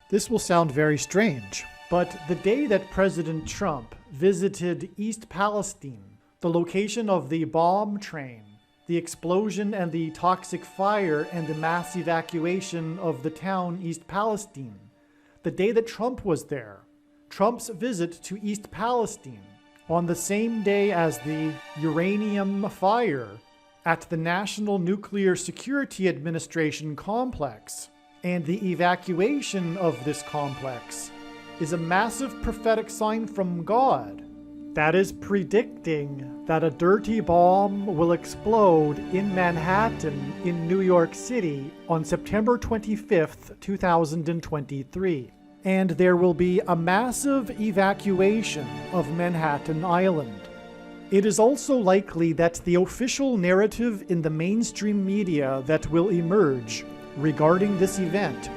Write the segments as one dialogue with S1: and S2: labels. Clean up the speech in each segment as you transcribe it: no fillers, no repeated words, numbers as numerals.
S1: This will sound very strange, but the day that President Trump visited East Palestine, the location of the bomb train, the explosion and the toxic fire and the mass evacuation of the town East Palestine, the day that Trump was there, Trump's visit to East Palestine, on the same day as the uranium fire at the National Nuclear Security Administration complex, and the evacuation of this complex, is a massive prophetic sign from God that is predicting that a dirty bomb will explode in Manhattan in New York City on September 25th, 2023. And there will be a massive evacuation of Manhattan Island. It is also likely that the official narrative in the mainstream media that will emerge regarding this event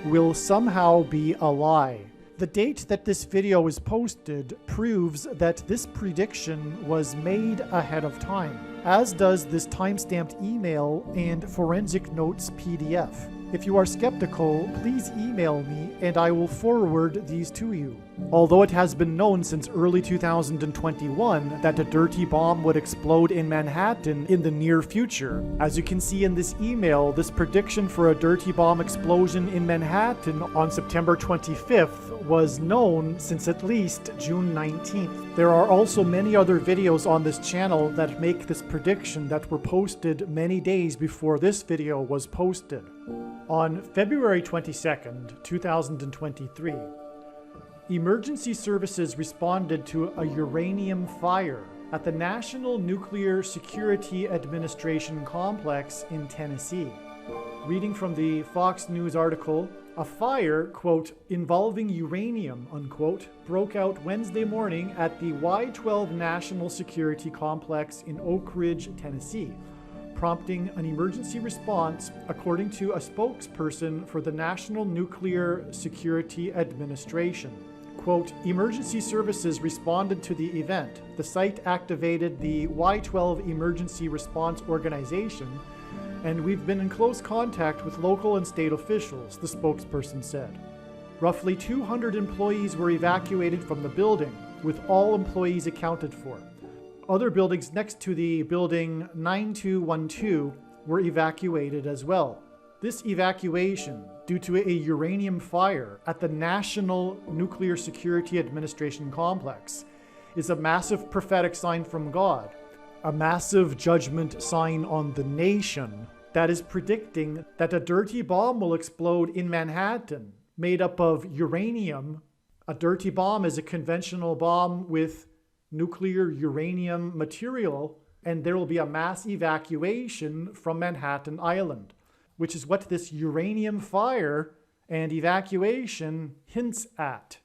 S1: will somehow be a lie. The date that this video is posted proves that this prediction was made ahead of time, as does this timestamped email and forensic notes PDF. If you are skeptical, please email me and I will forward these to you. Although it has been known since early 2021 that a dirty bomb would explode in Manhattan in the near future. As you can see in this email, this prediction for a dirty bomb explosion in Manhattan on September 25th was known since at least June 19th. There are also many other videos on this channel that make this prediction that were posted many days before this video was posted. On February 22nd, 2023, emergency services responded to a uranium fire at the National Nuclear Security Administration complex in Tennessee. Reading from the Fox News article, a fire, quote, involving uranium, unquote, broke out Wednesday morning at the Y-12 National Security Complex in Oak Ridge, Tennessee, prompting an emergency response, according to a spokesperson for the National Nuclear Security Administration. Quote, emergency services responded to the event. The site activated the Y-12 Emergency Response Organization, and we've been in close contact with local and state officials, the spokesperson said. Roughly 200 employees were evacuated from the building, with all employees accounted for. Other buildings next to the building 9212 were evacuated as well. This evacuation, due to a uranium fire at the National Nuclear Security Administration complex, is a massive prophetic sign from God, a massive judgment sign on the nation that is predicting that a dirty bomb will explode in Manhattan made up of uranium. A dirty bomb is a conventional bomb with nuclear uranium material, and there will be a mass evacuation from Manhattan Island, which is what this uranium fire and evacuation hints at.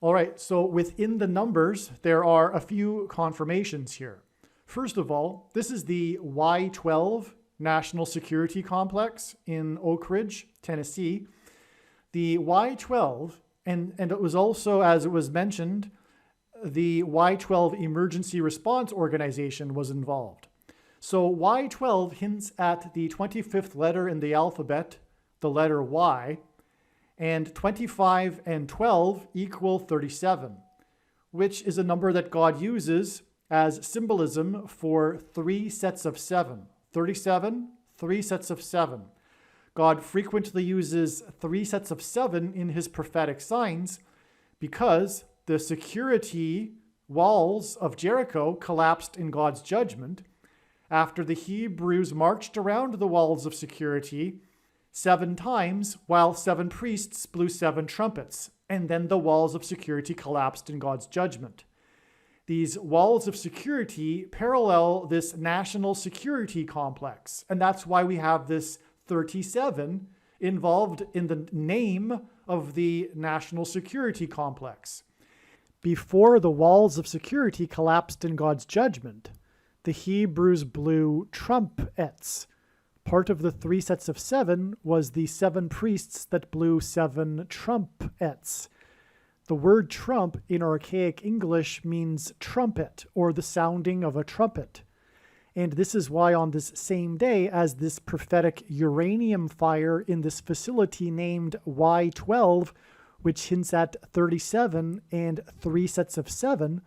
S1: All right, so within the numbers, there are a few confirmations here. First of all, this is the Y-12 National Security Complex in Oak Ridge, Tennessee. The Y-12, and it was also, as it was mentioned, the Y-12 Emergency Response Organization was involved. So Y-12 hints at the 25th letter in the alphabet, the letter Y, and 25 and 12 equal 37, which is a number that God uses as symbolism for 3 sets of 7. 37, 3 sets of 7. God frequently uses 3 sets of 7 in his prophetic signs because the security walls of Jericho collapsed in God's judgment after the Hebrews marched around the walls of security 7 times while 7 priests blew 7 trumpets, and then the walls of security collapsed in God's judgment. These walls of security parallel this national security complex, and that's why we have this 37 involved in the name of the national security complex. Before the walls of security collapsed in God's judgment, the Hebrews blew trumpets. Part of the 3 sets of 7 was the 7 priests that blew 7 trumpets. The word trump in archaic English means trumpet, or the sounding of a trumpet. And this is why on this same day as this prophetic uranium fire in this facility named Y-12 which hints at 37 and 3 sets of 7,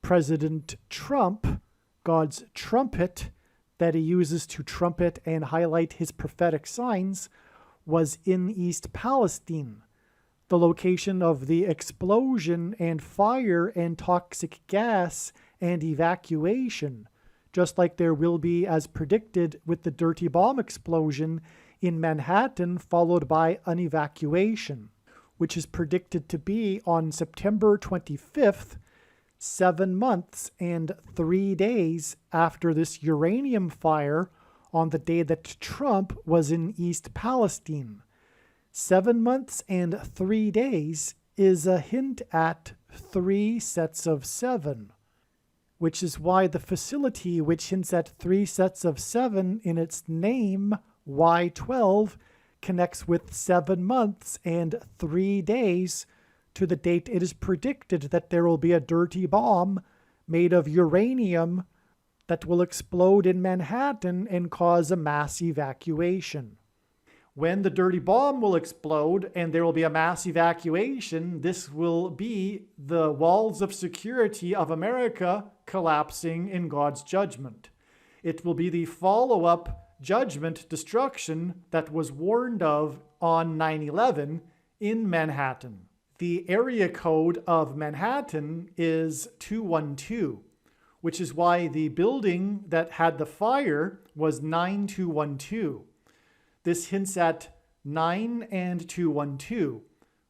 S1: President Trump, God's trumpet that he uses to trumpet and highlight his prophetic signs, was in East Palestine, the location of the explosion and fire and toxic gas and evacuation, just like there will be as predicted with the dirty bomb explosion in Manhattan, followed by an evacuation, which is predicted to be on September 25th, 7 months and 3 days after this uranium fire on the day that Trump was in East Palestine. 7 months and 3 days is a hint at 3 sets of 7, which is why the facility, which hints at 3 sets of 7 in its name, Y12, connects with 7 months and 3 days to the date it is predicted that there will be a dirty bomb made of uranium that will explode in Manhattan and cause a mass evacuation. When the dirty bomb will explode and there will be a mass evacuation, this will be the walls of security of America collapsing in God's judgment. It will be the follow-up judgment destruction that was warned of on 9/11 in Manhattan. The area code of Manhattan is 212, which is why the building that had the fire was 9212. This hints at 9 and 212.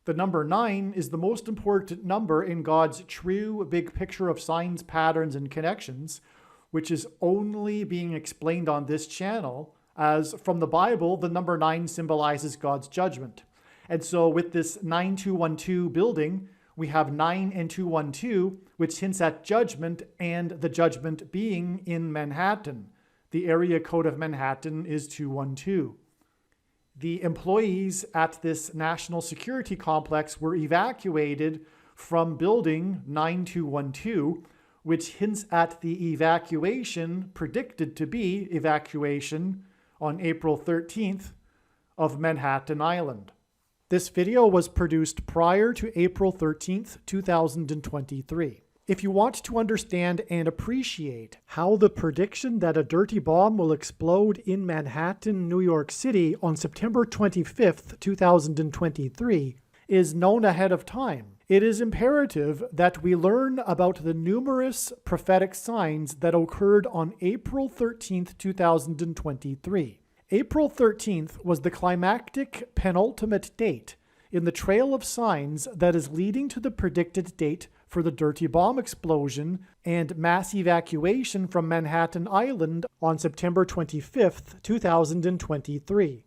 S1: The number 9 is the most important number in God's true big picture of signs, patterns, and connections, which is only being explained on this channel, as from the Bible, the number 9 symbolizes God's judgment. And so with this 9212 building, we have 9 and 212, which hints at judgment, and the judgment being in Manhattan. The area code of Manhattan is 212. The employees at this national security complex were evacuated from building 9212, which hints at the evacuation, predicted to be evacuation, on April 13th of Manhattan Island. This video was produced prior to April 13th, 2023. If you want to understand and appreciate how the prediction that a dirty bomb will explode in Manhattan, New York City on September 25th, 2023 is known ahead of time, it is imperative that we learn about the numerous prophetic signs that occurred on April 13th, 2023. April 13th was the climactic penultimate date in the trail of signs that is leading to the predicted date for the dirty bomb explosion and mass evacuation from Manhattan Island on September 25th, 2023.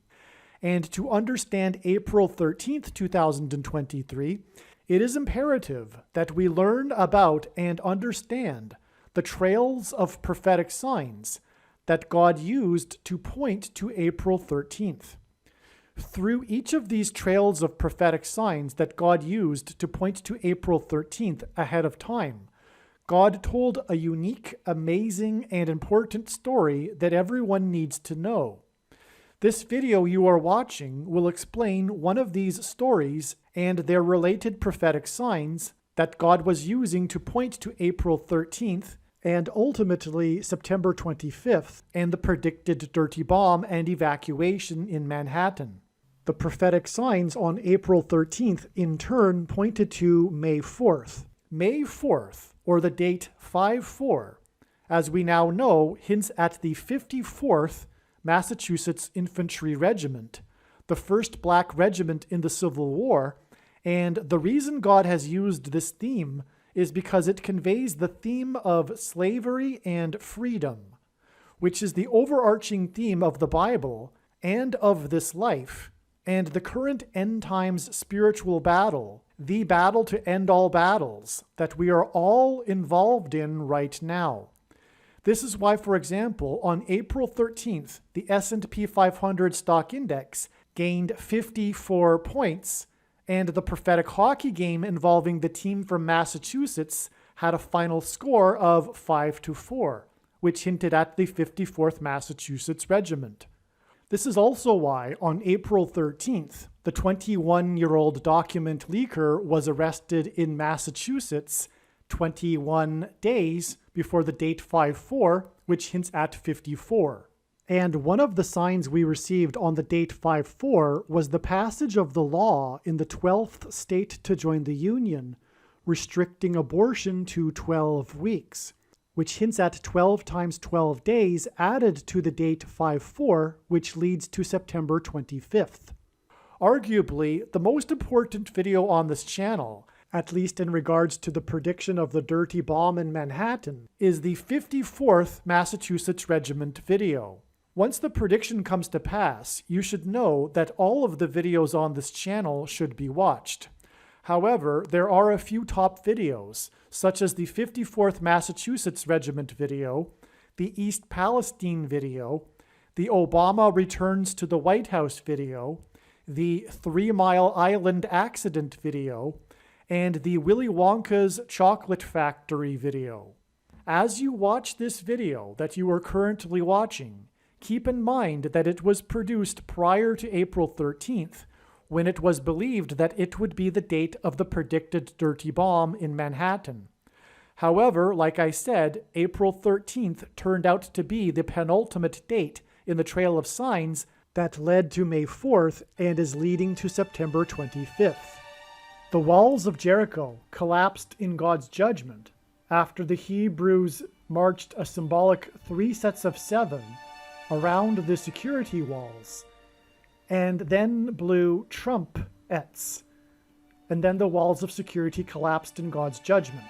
S1: And to understand April 13th, 2023, it is imperative that we learn about and understand the trails of prophetic signs that God used to point to April 13th. Through each of these trails of prophetic signs that God used to point to April 13th ahead of time, God told a unique, amazing, and important story that everyone needs to know. This video you are watching will explain one of these stories and their related prophetic signs that God was using to point to April 13th and ultimately September 25th, and the predicted dirty bomb and evacuation in Manhattan. The prophetic signs on April 13th in turn pointed to May 4th. May 4th, or the date 5-4, as we now know, hints at the 54th Massachusetts Infantry Regiment, the first black regiment in the Civil War, and the reason God has used this theme is because it conveys the theme of slavery and freedom, which is the overarching theme of the Bible and of this life, and the current end times spiritual battle, the battle to end all battles, that we are all involved in right now. This is why, for example, on April 13th, the S&P 500 stock index gained 54 points, and the prophetic hockey game involving the team from Massachusetts had a final score of 5-4, which hinted at the 54th Massachusetts Regiment. This is also why, on April 13th, the 21-year-old document leaker was arrested in Massachusetts 21 days before the date 5/4, which hints at 54. And one of the signs we received on the date 5/4 was the passage of the law in the 12th state to join the Union, restricting abortion to 12 weeks, which hints at 12 times 12 days added to the date 5/4, which leads to September 25th. Arguably, the most important video on this channel, at least in regards to the prediction of the dirty bomb in Manhattan, is the 54th Massachusetts Regiment video. Once the prediction comes to pass, you should know that all of the videos on this channel should be watched. However, there are a few top videos, such as the 54th Massachusetts Regiment video, the East Palestine video, the Obama Returns to the White House video, the 3 Mile Island accident video, and the Willy Wonka's Chocolate Factory video. As you watch this video that you are currently watching, keep in mind that it was produced prior to April 13th, when it was believed that it would be the date of the predicted dirty bomb in Manhattan. However, like I said, April 13th turned out to be the penultimate date in the trail of signs that led to May 4th and is leading to September 25th. The walls of Jericho collapsed in God's judgment after the Hebrews marched a symbolic 3 sets of 7 around the security walls, and then blew trumpets, and then the walls of security collapsed in God's judgment.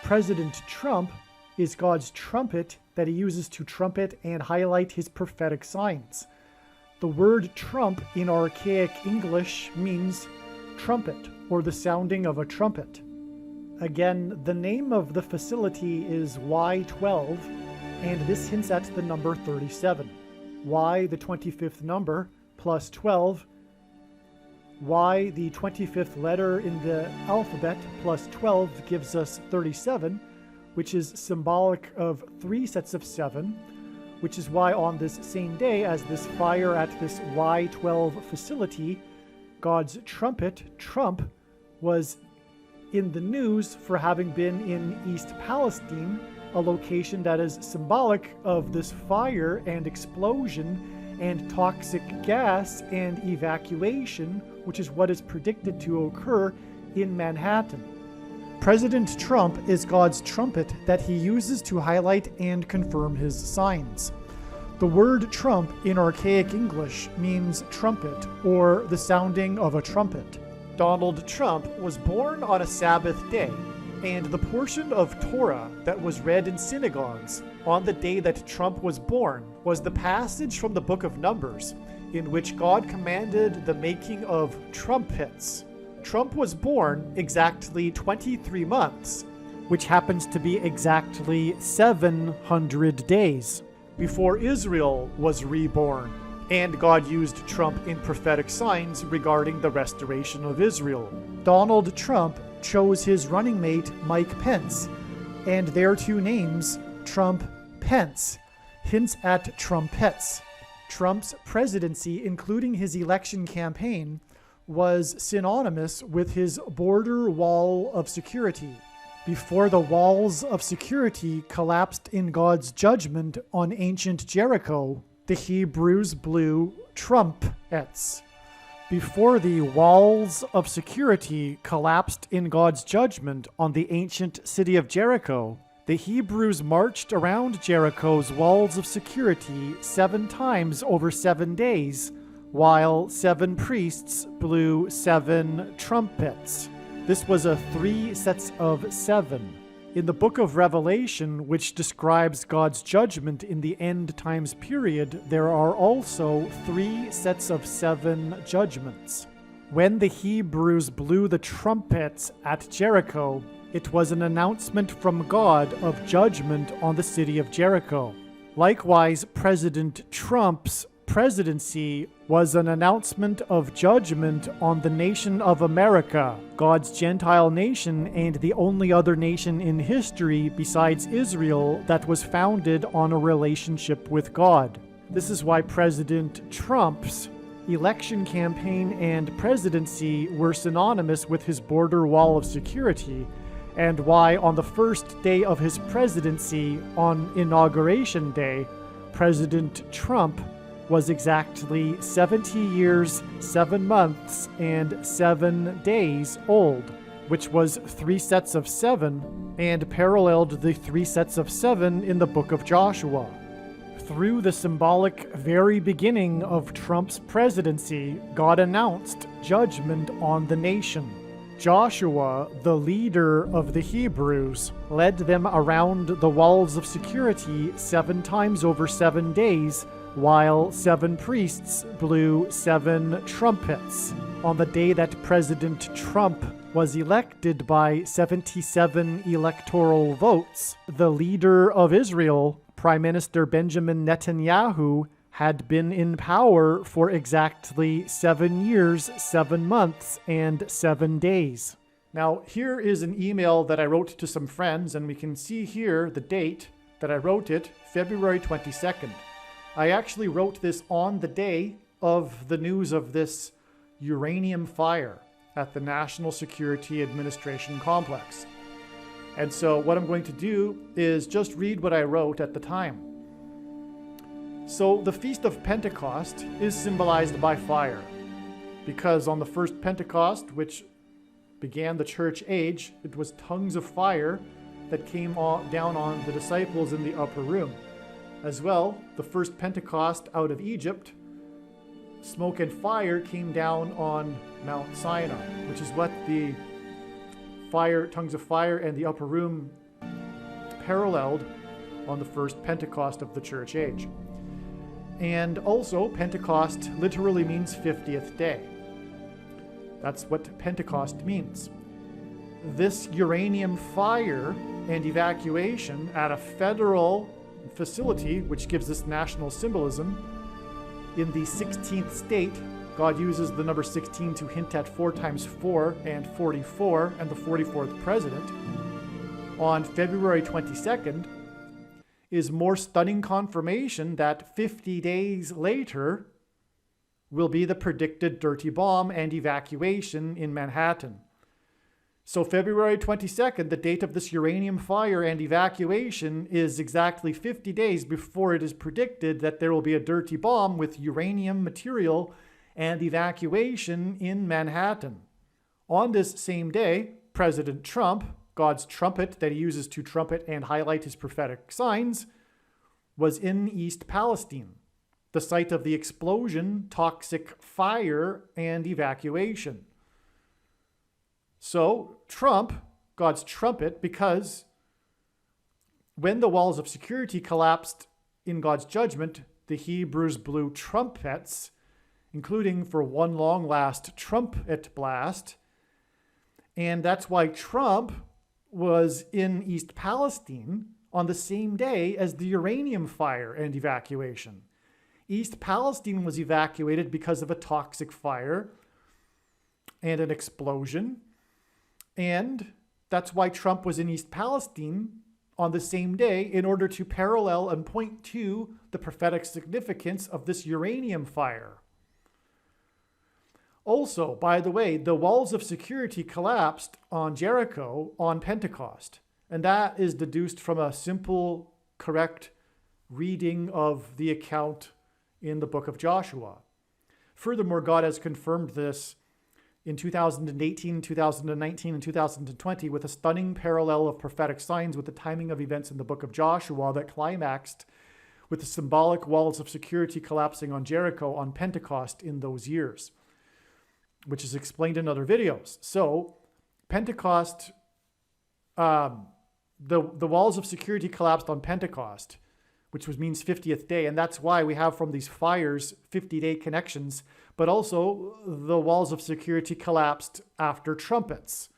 S1: President Trump is God's trumpet that he uses to trumpet and highlight his prophetic signs. The word trump in archaic English means trumpet, or the sounding of a trumpet. Again, the name of the facility is Y12, and this hints at the number 37. Y, the 25th number, plus 12. Y, the 25th letter in the alphabet, plus 12 gives us 37, which is symbolic of 3 sets of 7, which is why on this same day as this fire at this Y12 facility, God's trumpet, Trump, was in the news for having been in East Palestine, a location that is symbolic of this fire and explosion and toxic gas and evacuation, which is what is predicted to occur in Manhattan. President Trump is God's trumpet that he uses to highlight and confirm his signs. The word trump in archaic English means trumpet, or the sounding of a trumpet. Donald Trump was born on a Sabbath day, and the portion of Torah that was read in synagogues on the day that Trump was born was the passage from the book of Numbers, in which God commanded the making of trumpets. Trump was born exactly 23 months, which happens to be exactly 700 days, before Israel was reborn, and God used Trump in prophetic signs regarding the restoration of Israel. Donald Trump chose his running mate Mike Pence, and their two names, Trump-Pence, hints at trumpets. Trump's presidency, including his election campaign, was synonymous with his border wall of security. Before the walls of security collapsed in God's judgment on ancient Jericho, the Hebrews blew trumpets. Before the walls of security collapsed in God's judgment on the ancient city of Jericho, the Hebrews marched around Jericho's walls of security 7 times over 7 days, while 7 priests blew 7 trumpets. This was a 3 sets of 7. In the book of Revelation, which describes God's judgment in the end times period, there are also 3 sets of 7 judgments. When the Hebrews blew the trumpets at Jericho, it was an announcement from God of judgment on the city of Jericho. Likewise, President Trump's presidency was an announcement of judgment on the nation of America, God's Gentile nation and the only other nation in history besides Israel that was founded on a relationship with God. This is why President Trump's election campaign and presidency were synonymous with his border wall of security, and why on the first day of his presidency, on Inauguration Day, President Trump was exactly 70 years, 7 months, and 7 days old, which was 3 sets of 7, and paralleled the 3 sets of 7 in the book of Joshua. Through the symbolic very beginning of Trump's presidency, God announced judgment on the nation. Joshua, the leader of the Hebrews, led them around the walls of security 7 times over 7 days, while 7 priests blew 7 trumpets. On the day that President Trump was elected by 77 electoral votes, the leader of Israel, Prime Minister Benjamin Netanyahu, had been in power for exactly 7 years, 7 months, and 7 days. Now, here is an email that I wrote to some friends, and we can see here the date that I wrote it, February 22nd. I actually wrote this on the day of the news of this uranium fire at the National Security Administration complex. And so what I'm going to do is just read what I wrote at the time. So the Feast of Pentecost is symbolized by fire, because on the first Pentecost, which began the church age, it was tongues of fire that came down on the disciples in the upper room. As well, the first Pentecost out of Egypt, smoke and fire came down on Mount Sinai, which is what the tongues of fire and the upper room paralleled on the first Pentecost of the church age. And also, Pentecost literally means 50th day. That's what Pentecost means. This uranium fire and evacuation at a federal facility, which gives this national symbolism, in the 16th state, God uses the number 16 to hint at 4 times 4 and 44 and the 44th president, on February 22nd, is more stunning confirmation that 50 days later will be the predicted dirty bomb and evacuation in Manhattan. So February 22nd, the date of this uranium fire and evacuation, is exactly 50 days before it is predicted that there will be a dirty bomb with uranium material and evacuation in Manhattan. On this same day, President Trump, God's trumpet that he uses to trumpet and highlight his prophetic signs, was in East Palestine, the site of the explosion, toxic fire, and evacuation. So Trump, God's trumpet, because when the walls of security collapsed in God's judgment, the Hebrews blew trumpets, including for one long last trumpet blast. And that's why Trump was in East Palestine on the same day as the uranium fire and evacuation. East Palestine was evacuated because of a toxic fire and an explosion. And that's why Trump was in East Palestine on the same day, in order to parallel and point to the prophetic significance of this uranium fire. Also, by the way, the walls of security collapsed on Jericho on Pentecost, and that is deduced from a simple, correct reading of the account in the book of Joshua. Furthermore, God has confirmed this in 2018, 2019, and 2020 with a stunning parallel of prophetic signs with the timing of events in the book of Joshua that climaxed with the symbolic walls of security collapsing on Jericho on Pentecost in those years, which is explained in other videos. So Pentecost, the walls of security collapsed on Pentecost, which means 50th day. And that's why we have from these fires 50-day connections. But also the walls of security collapsed after trumpets.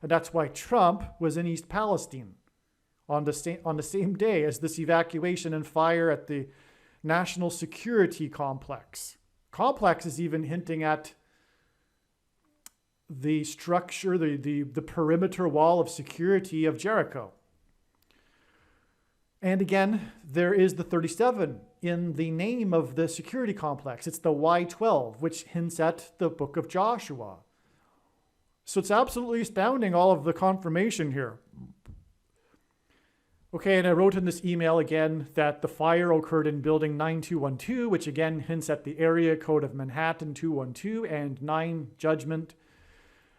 S1: And that's why Trump was in East Palestine on the same day as this evacuation and fire at the National Security Complex. Complex is even hinting at the structure, the perimeter wall of security of Jericho. And again, there is the 37 in the name of the security complex. It's the Y12, which hints at the book of Joshua. So it's absolutely astounding, all of the confirmation here. Okay, and I wrote in this email again that the fire occurred in building 9212, which again hints at the area code of Manhattan 212 and 9 Judgment.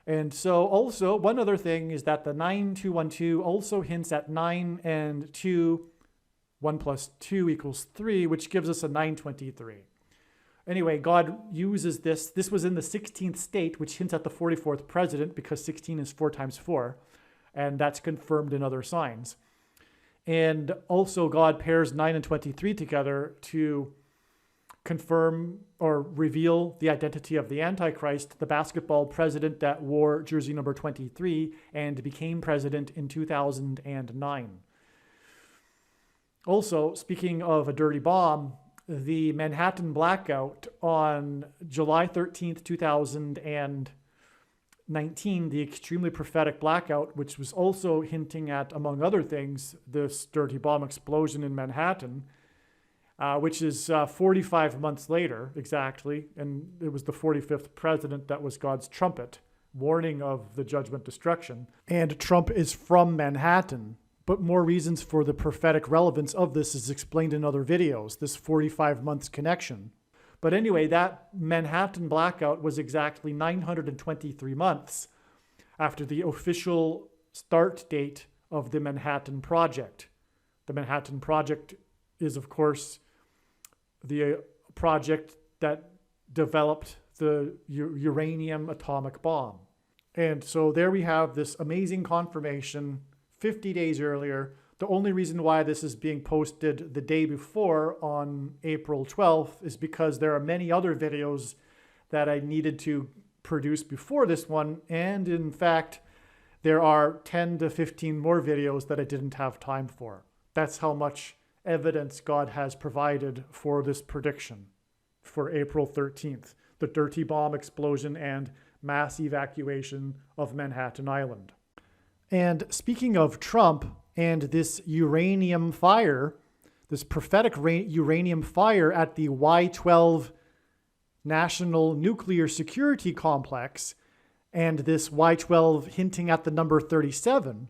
S1: And so also, one other thing is that the 9212 also hints at 9 and 2, 1 plus 2 equals 3, which gives us a 923. Anyway, God uses this. This was in the 16th state, which hints at the 44th president, because 16 is 4 times 4, and that's confirmed in other signs. And also God pairs 9 and 23 together to confirm or reveal the identity of the Antichrist, the basketball president that wore jersey number 23 and became president in 2009. Also, speaking of a dirty bomb, the Manhattan blackout on July 13th, 2019, the extremely prophetic blackout, which was also hinting at, among other things, this dirty bomb explosion in Manhattan, which is 45 months later, exactly, and it was the 45th president that was God's trumpet, warning of the judgment destruction. And Trump is from Manhattan, but more reasons for the prophetic relevance of this is explained in other videos, this 45 months connection. But anyway, that Manhattan blackout was exactly 923 months after the official start date of the Manhattan Project. The Manhattan Project is, of course, the project that developed the uranium atomic bomb. And so there we have this amazing confirmation 50 days earlier. The only reason why this is being posted the day before on April 12th is because there are many other videos that I needed to produce before this one. And in fact, there are 10 to 15 more videos that I didn't have time for. That's how much evidence God has provided for this prediction for April 13th, the dirty bomb explosion and mass evacuation of Manhattan Island. And speaking of Trump and this uranium fire, this prophetic uranium fire at the Y12 National Nuclear Security Complex, and this Y12 hinting at the number 37,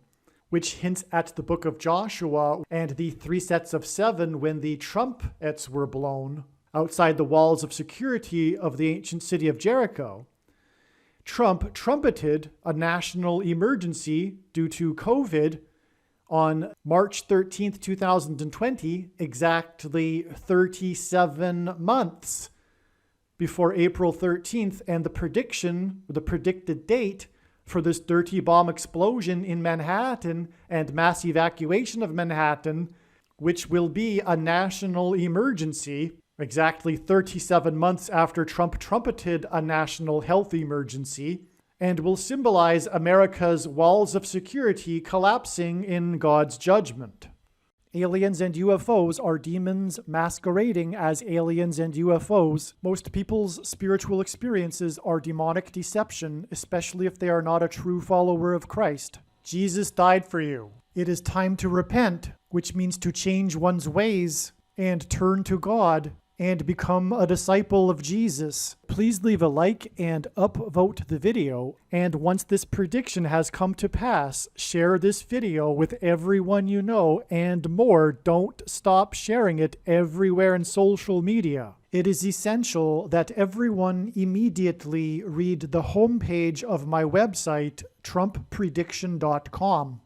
S1: which hints at the book of Joshua and the 3 sets of 7 when the trumpets were blown outside the walls of security of the ancient city of Jericho. Trump trumpeted a national emergency due to COVID on March 13th, 2020, exactly 37 months before April 13th, and the predicted date for this dirty bomb explosion in Manhattan and mass evacuation of Manhattan, which will be a national emergency, exactly 37 months after Trump trumpeted a national health emergency, and will symbolize America's walls of security collapsing in God's judgment. Aliens and UFOs are demons masquerading as aliens and UFOs. Most people's spiritual experiences are demonic deception, especially if they are not a true follower of Christ. Jesus died for you. It is time to repent, which means to change one's ways and turn to God and become a disciple of Jesus. Please leave a like and upvote the video. And once this prediction has come to pass, share this video with everyone you know, and more. Don't stop sharing it everywhere in social media. It is essential that everyone immediately read the homepage of my website, TrumpPrediction.com.